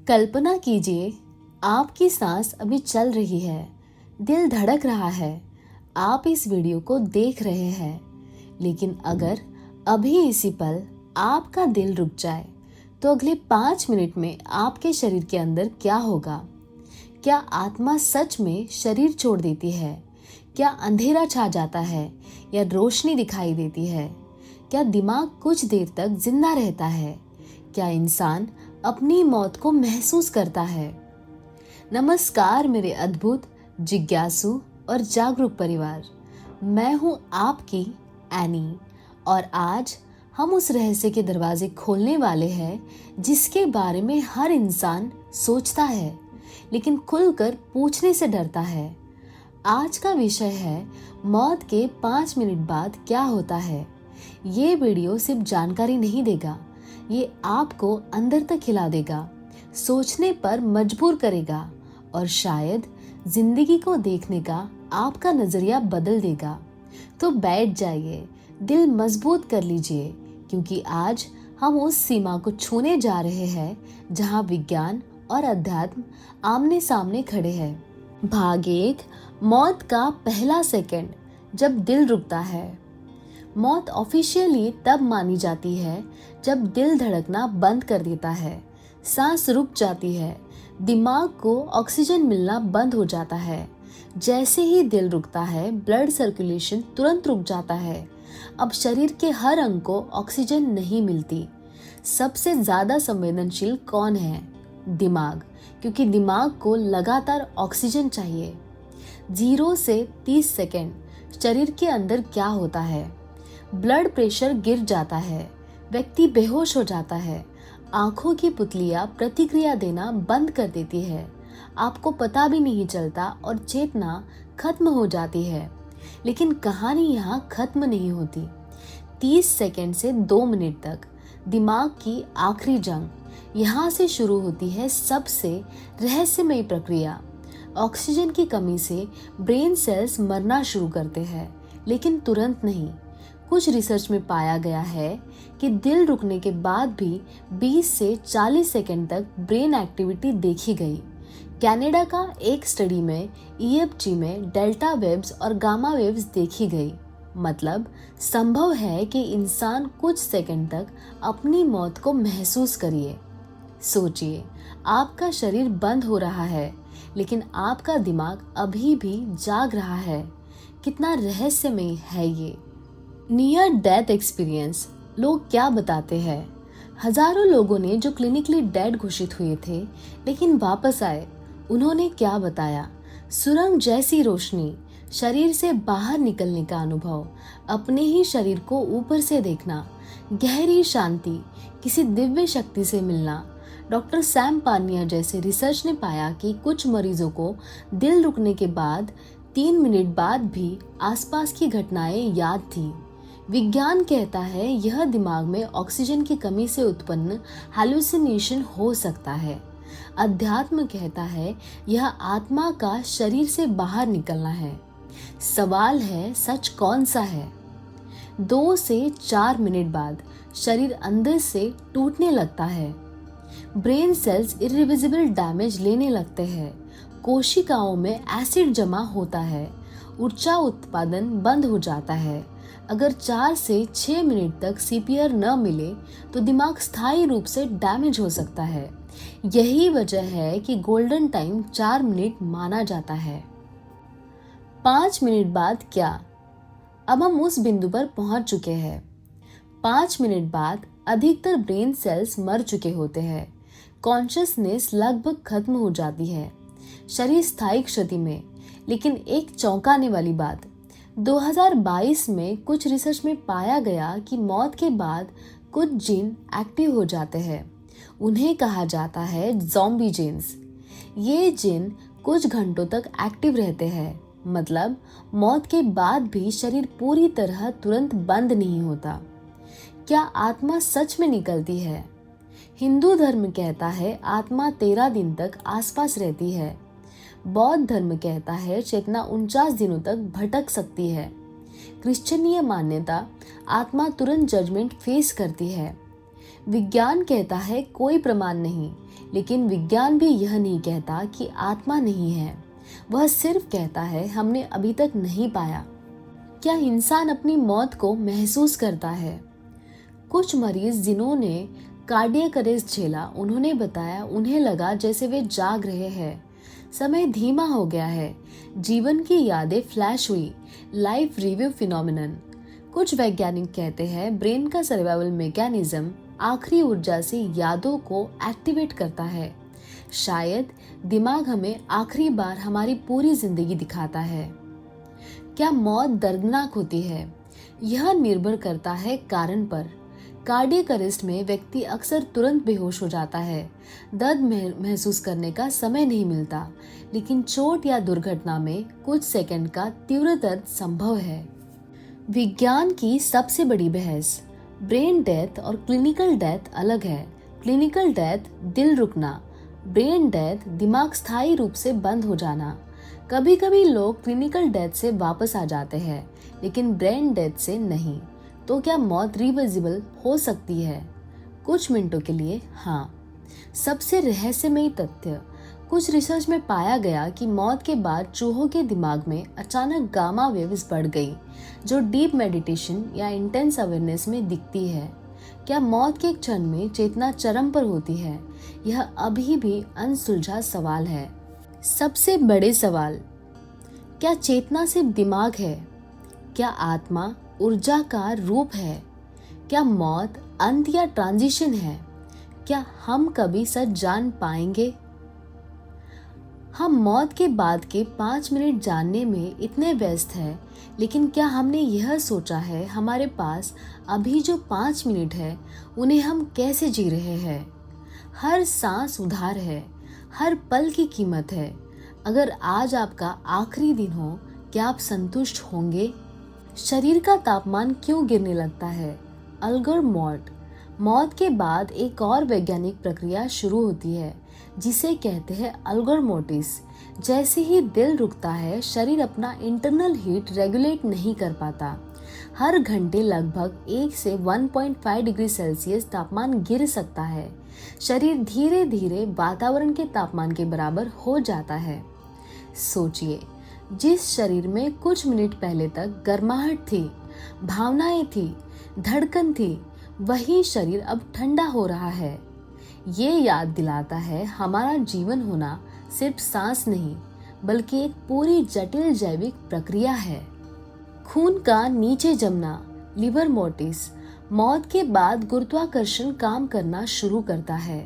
कल्पना कीजिए, आपकी सांस अभी चल रही है, दिल धड़क रहा है, आप इस वीडियो को देख रहे हैं। लेकिन अगर अभी इसी पल आपका दिल रुक जाए, तो अगले 5 मिनट में आपके शरीर के अंदर क्या होगा? क्या आत्मा सच में शरीर छोड़ देती है? क्या अंधेरा छा जाता है या रोशनी दिखाई देती है? क्या दिमाग कुछ देर तक जिंदा रहता है? क्या इंसान अपनी मौत को महसूस करता है? नमस्कार मेरे अद्भुत, जिज्ञासु और जागरूक परिवार। मैं हूं आपकी एनी, और आज हम उस रहस्य के दरवाजे खोलने वाले हैं जिसके बारे में हर इंसान सोचता है, लेकिन खुलकर पूछने से डरता है। आज का विषय है मौत के 5 मिनट बाद क्या होता है। ये वीडियो सिर्फ जानकारी नहीं देगा, ये आपको अंदर तक हिला देगा, सोचने पर मजबूर करेगा और शायद जिंदगी को देखने का आपका नजरिया बदल देगा। तो बैठ जाइए, दिल मजबूत कर लीजिए, क्योंकि आज हम उस सीमा को छूने जा रहे हैं जहां विज्ञान और अध्यात्म आमने सामने खड़े हैं। भाग 1, मौत का पहला सेकंड, जब दिल रुकता है। मौत ऑफिशियली तब मानी जाती है जब दिल धड़कना बंद कर देता है, सांस रुक जाती है, दिमाग को ऑक्सीजन मिलना बंद हो जाता है। जैसे ही दिल रुकता है, ब्लड सर्कुलेशन तुरंत रुक जाता है। अब शरीर के हर अंग को ऑक्सीजन नहीं मिलती। सबसे ज्यादा संवेदनशील कौन है? दिमाग, क्योंकि दिमाग को लगातार ऑक्सीजन चाहिए। 0 से 30 सेकेंड शरीर के अंदर क्या होता है? ब्लड प्रेशर गिर जाता है, व्यक्ति बेहोश हो जाता है, आंखों की पुतलियां प्रतिक्रिया देना बंद कर देती है, आपको पता भी नहीं चलता और चेतना खत्म हो जाती है। लेकिन कहानी यहाँ खत्म नहीं होती। 30 सेकंड से 2 मिनट तक दिमाग की आखिरी जंग। यहाँ से शुरू होती है सबसे रहस्यमयी प्रक्रिया। ऑक्सीजन की कमी से ब्रेन सेल्स मरना शुरू करते हैं, लेकिन तुरंत नहीं। कुछ रिसर्च में पाया गया है कि दिल रुकने के बाद भी 20 से 40 सेकंड तक ब्रेन एक्टिविटी देखी गई। कनाडा का एक स्टडी में ईएफजी में डेल्टा वेव्स और गामा वेव्स देखी गई। मतलब संभव है कि इंसान कुछ सेकंड तक अपनी मौत को महसूस करिए। सोचिए, आपका शरीर बंद हो रहा है, लेकिन आपका दिमाग अभी भी जाग रहा है। कितना रहस्यमय है ये नियर डेथ एक्सपीरियंस। लोग क्या बताते हैं? हजारों लोगों ने जो क्लिनिकली डेड घोषित हुए थे लेकिन वापस आए, उन्होंने क्या बताया? सुरंग जैसी रोशनी, शरीर से बाहर निकलने का अनुभव, अपने ही शरीर को ऊपर से देखना, गहरी शांति, किसी दिव्य शक्ति से मिलना। डॉक्टर सैम पानिया जैसे रिसर्च ने पाया कि कुछ मरीजों को दिल रुकने के बाद 3 मिनट बाद भी आसपास की घटनाएं याद थी। विज्ञान कहता है यह दिमाग में ऑक्सीजन की कमी से उत्पन्न हैलुसिनेशन हो सकता है। अध्यात्म कहता है यह आत्मा का शरीर से बाहर निकलना है। सवाल है, सच कौन सा है? 2 से 4 मिनट बाद शरीर अंदर से टूटने लगता है। ब्रेन सेल्स इरिवर्सिबल डैमेज लेने लगते हैं। कोशिकाओं में एसिड जमा होता है। ऊर्जा उत्पादन बंद हो जाता है। अगर 4 से 6 मिनट तक सीपीआर न मिले तो दिमाग स्थायी रूप से डैमेज हो सकता है। यही वजह है कि गोल्डन टाइम 4 मिनट माना जाता है। 5 मिनट बाद क्या? अब हम उस बिंदु पर पहुंच चुके हैं। 5 मिनट बाद अधिकतर ब्रेन सेल्स मर चुके होते हैं। कॉन्शियसनेस लगभग खत्म हो जाती है, शरीर स्थायी क्षति में। लेकिन एक चौंकाने वाली बात, 2022 में कुछ रिसर्च में पाया गया कि मौत के बाद कुछ जीन एक्टिव हो जाते हैं। उन्हें कहा जाता है ज़ॉम्बी जीन्स। ये जीन कुछ घंटों तक एक्टिव रहते हैं। मतलब मौत के बाद भी शरीर पूरी तरह तुरंत बंद नहीं होता। क्या आत्मा सच में निकलती है? हिंदू धर्म कहता है आत्मा 13 दिन तक आसपास रहती है। बौद्ध धर्म कहता है चेतना 49 दिनों तक भटक सकती है। क्रिश्चियन मान्यता आत्मा तुरंत जजमेंट फेस करती है। विज्ञान कहता है कोई प्रमाण नहीं, लेकिन विज्ञान भी यह नहीं कहता कि आत्मा नहीं है, वह सिर्फ कहता है हमने अभी तक नहीं पाया। क्या इंसान अपनी मौत को महसूस करता है? कुछ मरीज जिन्होंने कार्डियक अरेस्ट झेला, उन्होंने बताया उन्हें लगा जैसे वे जाग रहे हैं, समय धीमा हो गया है, जीवन की यादें फ्लैश हुई, लाइफ रिव्यू फिनोमिनन। कुछ वैज्ञानिक कहते हैं ब्रेन का सर्वाइवल मैकेनिज्म आखिरी ऊर्जा से यादों को एक्टिवेट करता है। शायद दिमाग हमें आखिरी बार हमारी पूरी जिंदगी दिखाता है। क्या मौत दर्दनाक होती है? यह निर्भर करता है कारण पर। कार्डियक अरेस्ट में व्यक्ति अक्सर तुरंत बेहोश हो जाता है, दर्द महसूस करने का समय नहीं मिलता, लेकिन चोट या दुर्घटना में कुछ सेकंड का तीव्र दर्द संभव है। विज्ञान की सबसे बड़ी बहस, ब्रेन डेथ और क्लिनिकल डेथ अलग है। क्लिनिकल डेथ दिल रुकना, ब्रेन डेथ दिमाग स्थायी रूप से बंद हो जाना। कभी कभी लोग क्लिनिकल डेथ से वापस आ जाते हैं, लेकिन ब्रेन डेथ से नहीं। तो क्या मौत रिवर्सिबल हो सकती है? कुछ मिनटों के लिए हाँ। सबसे रहस्यमयी तथ्य, कुछ रिसर्च में पाया गया कि मौत के बाद चूहों के दिमाग में अचानक गामा वेव्स बढ़ गई, जो डीप मेडिटेशन या इंटेंस अवेयरनेस में दिखती है। क्या मौत के क्षण में चेतना चरम पर होती है? यह अभी भी अनसुलझा सवाल है। सबसे बड़े सवाल, क्या चेतना सिर्फ दिमाग है? क्या आत्मा ऊर्जा का रूप है? क्या मौत अंत या ट्रांजिशन है? क्या हम कभी सच जान पाएंगे? हम मौत के बाद के 5 मिनट जानने में इतने व्यस्त हैं, लेकिन क्या हमने यह सोचा है हमारे पास अभी जो 5 मिनट है उन्हें हम कैसे जी रहे हैं? हर सांस उधार है, हर पल की कीमत है। अगर आज आपका आखिरी दिन हो, क्या आप संतुष्ट होंगे? शरीर का तापमान क्यों गिरने लगता है? अल्गर मॉर्ट, मौत के बाद एक और वैज्ञानिक प्रक्रिया शुरू होती है जिसे कहते हैं अल्गर मोर्टिस। जैसे ही दिल रुकता है, शरीर अपना इंटरनल हीट रेगुलेट नहीं कर पाता। हर घंटे लगभग 1 से 1.5 डिग्री सेल्सियस तापमान गिर सकता है। शरीर धीरे धीरे वातावरण के तापमान के बराबर हो जाता है। सोचिए, जिस शरीर में कुछ मिनट पहले तक गर्माहट थी, भावनाएं थी, धड़कन थी, वही शरीर अब ठंडा हो रहा है। ये याद दिलाता है हमारा जीवन होना सिर्फ सांस नहीं, बल्कि एक पूरी जटिल जैविक प्रक्रिया है। खून का नीचे जमना, लिवर मोर्टिस, मौत के बाद गुरुत्वाकर्षण काम करना शुरू करता है।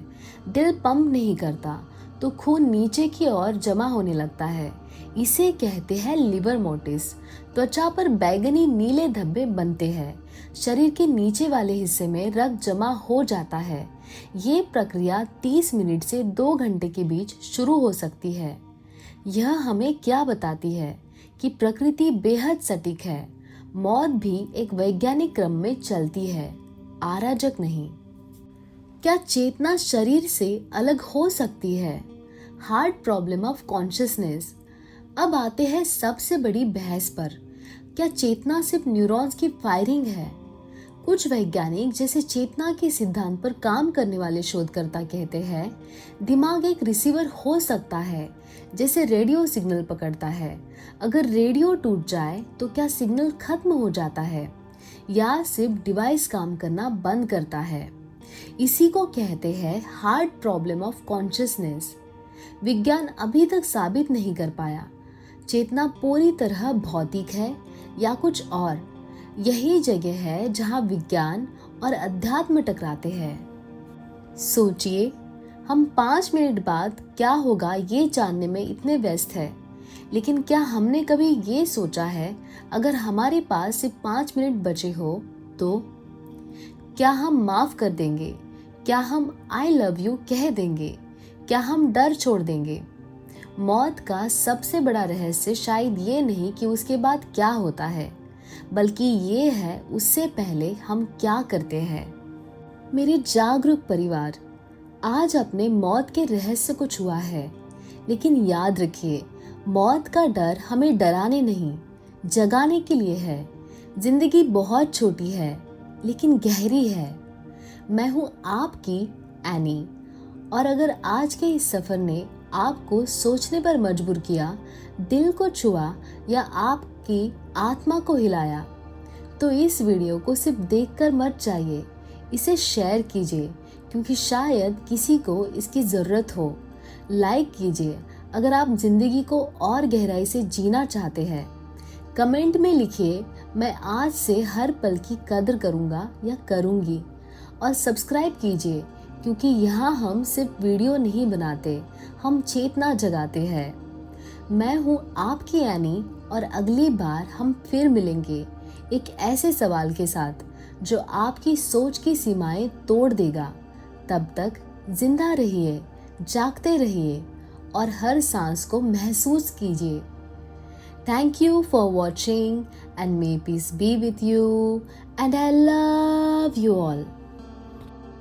दिल पंप नहीं करता तो खून नीचे की ओर जमा होने लगता है। इसे कहते हैं लिवर मोर्टिस। त्वचा पर बैगनी नीले धब्बे बनते हैं। शरीर के नीचे वाले हिस्से में रक्त जमा हो जाता है। ये प्रक्रिया 30 मिनट से 2 घंटे के बीच शुरू हो सकती है। यह हमें क्या बताती है? कि प्रकृति बेहद सटीक है। मौत भी एक वैज्ञानिक क्रम में चलती है, अराजक नहीं। क्या चेतना शरीर से अलग हो सकती है? Hard problem of consciousness. अब आते हैं सबसे बड़ी बहस पर, क्या चेतना सिर्फ न्यूरॉन्स की फायरिंग है? कुछ वैज्ञानिक, जैसे चेतना के सिद्धांत पर काम करने वाले शोधकर्ता, कहते हैं दिमाग एक रिसीवर हो सकता है, जैसे रेडियो सिग्नल पकड़ता है। अगर रेडियो टूट जाए तो क्या सिग्नल खत्म हो जाता है या सिर्फ डिवाइस काम करना बंद करता है? इसी को कहते हैं हार्ड प्रॉब्लम ऑफ कॉन्शियसनेस। विज्ञान अभी तक साबित नहीं कर पाया चेतना पूरी तरह भौतिक है या कुछ और। यही जगह है जहां विज्ञान और अध्यात्म टकराते हैं। सोचिए, हम 5 मिनट बाद क्या होगा ये जानने में इतने व्यस्त हैं, लेकिन क्या हमने कभी ये सोचा है अगर हमारे पास सिर्फ 5 मिनट बचे हो तो? क्या हम माफ कर देंगे? क्या हम आई लव यू कह देंगे? क्या हम डर छोड़ देंगे? मौत का सबसे बड़ा रहस्य शायद ये नहीं कि उसके बाद क्या होता है, बल्कि ये है उससे पहले हम क्या करते हैं। मेरे जागरूक परिवार, आज अपने मौत के रहस्य को छुआ है, लेकिन याद रखिए, मौत का डर हमें डराने नहीं, जगाने के लिए है। जिंदगी बहुत छोटी है, लेकिन गहरी है। मैं हूँ आपकी एनी, और अगर आज के इस सफर ने आपको सोचने पर मजबूर किया, दिल को छुआ या आपकी आत्मा को हिलाया, तो इस वीडियो को सिर्फ देखकर मत जाइए, इसे शेयर कीजिए क्योंकि शायद किसी को इसकी ज़रूरत हो। लाइक कीजिए अगर आप जिंदगी को और गहराई से जीना चाहते हैं। कमेंट में लिखिए, मैं आज से हर पल की कदर करूँगा या करूँगी। और सब्सक्राइब कीजिए क्योंकि यहाँ हम सिर्फ वीडियो नहीं बनाते, हम चेतना जगाते हैं। मैं हूँ आपकी एनी और अगली बार हम फिर मिलेंगे एक ऐसे सवाल के साथ जो आपकी सोच की सीमाएं तोड़ देगा। तब तक जिंदा रहिए, जागते रहिए और हर सांस को महसूस कीजिए। Thank you for watching and may peace be with you and I love you all.